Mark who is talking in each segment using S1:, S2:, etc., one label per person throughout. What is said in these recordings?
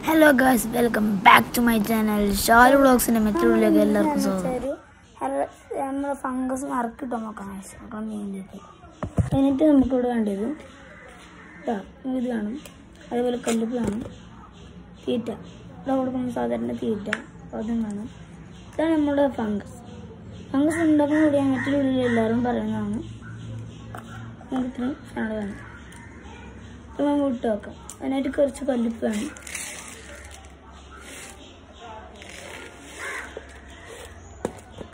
S1: Hello guys, welcome back to my channel. Sharu Vlogs in മെറ്റീരിയലിലേക്ക് എല്ലാവർക്കും സ്വാഗതം. നമ്മൾ fungus മറക്കിട്ടോ നോക്കാം എന്നിട്ട് നമുക്കിവിടെ വേണ്ടത് ഇത് കാണും, അതേപോലെ കല്ലുപ്പ് കാണും, തീറ്റ ഇവിടെ കൊടുക്കുന്ന സാധാരണ തീറ്റ അതും കാണും. ഇതാണ് നമ്മുടെ ഫംഗസ് ഉണ്ടാക്കുന്ന കൂടി മെറ്റീരിയലിൽ എല്ലാവരും പറയുന്നതാണ്. നമുക്ക് ഇത്രയും സാധനം വേണം. ഇത് നമുക്ക് ഇട്ട് വെക്കാം. അതിനായിട്ട് കുറച്ച് കല്ലുപ്പ് വേണം.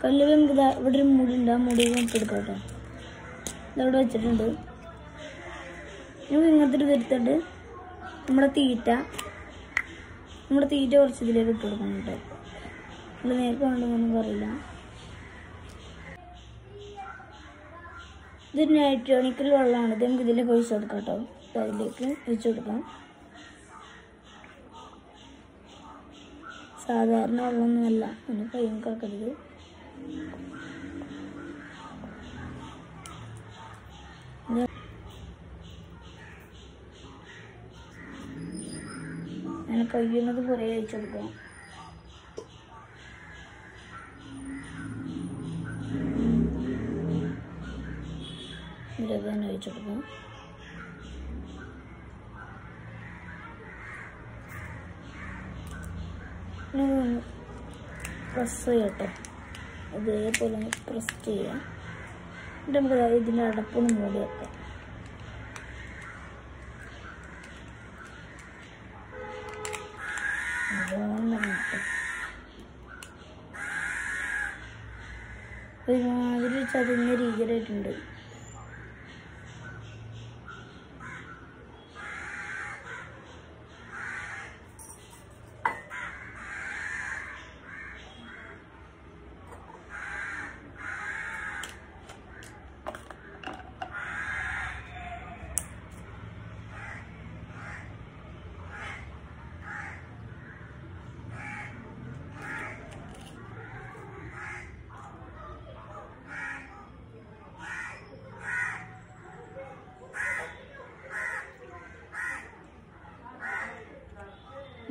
S1: കല്ലുപ്പ് നമുക്ക് ഇവിടെ ഒരു മുടി ഉണ്ട്, ആ മുടി നമുക്ക് എടുക്കാം കേട്ടോ. ഇതവിടെ വെച്ചിട്ടുണ്ട്. നമുക്ക് ഇങ്ങനത്തെ ഒരു എടുത്തിട്ട് നമ്മുടെ തീറ്റ കുറച്ച് ഇതിലേക്ക് ഇട്ട് കൊടുക്കണം കേട്ടോ. നമ്മൾ നേരത്തെ വേണ്ടെന്നൊന്നും പറയില്ല. ഇതൊരു നൈട്രോണിക്കൽ വെള്ളമാണ്. ഇത് നമുക്ക് ഇതിലേക്ക് ഒഴിച്ച് കൊടുക്കാം കേട്ടോ. അതിലേക്ക് ഒഴിച്ച് കൊടുക്കാം. സാധാരണ വെള്ളമൊന്നുമല്ല, അങ്ങനെ കയ്യും കാക്കരുത്. അങ്ങനെ കഴിയുന്നത് കുറേ ഒഴിച്ച് കൊടുക്കാം. ഇതിലേക്ക് തന്നെ ഒഴിച്ച് കൊടുക്കാം. പ്രസ് ചെയ്യട്ടെ. അതേപോലെ പ്രസ് ചെയ്യാം. എന്നിട്ട് നമുക്ക് ഇതിൻ്റെ അടപ്പൊന്ന് മൂടി വെക്കാം. ഒരുമാതിരി ചതുന്ന രീതിയിലായിട്ടുണ്ട്.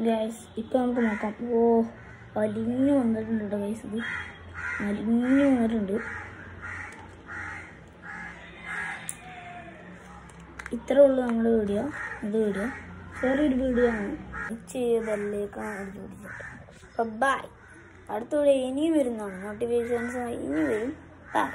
S1: ഗൈസ് ഇപ്പം നമുക്ക് നോക്കാം. വലിഞ്ഞു വന്നിട്ടുണ്ട് കേട്ടോ ഗൈസ്. ഇത് വലിഞ്ഞു വന്നിട്ടുണ്ട്. ഇത്രേ ഉള്ളൂ നമ്മുടെ വീഡിയോ. ചെറിയൊരു വീഡിയോ ആണ്. ചെയ്തല്ലേക്കാണ് പിടിച്ചിട്ട്. ബൈ. അടുത്ത വീഡിയോ ഇനിയും വരുന്നതാണ്. നോട്ടിഫിക്കേഷൻസ് ഇനി വരും. ബൈ.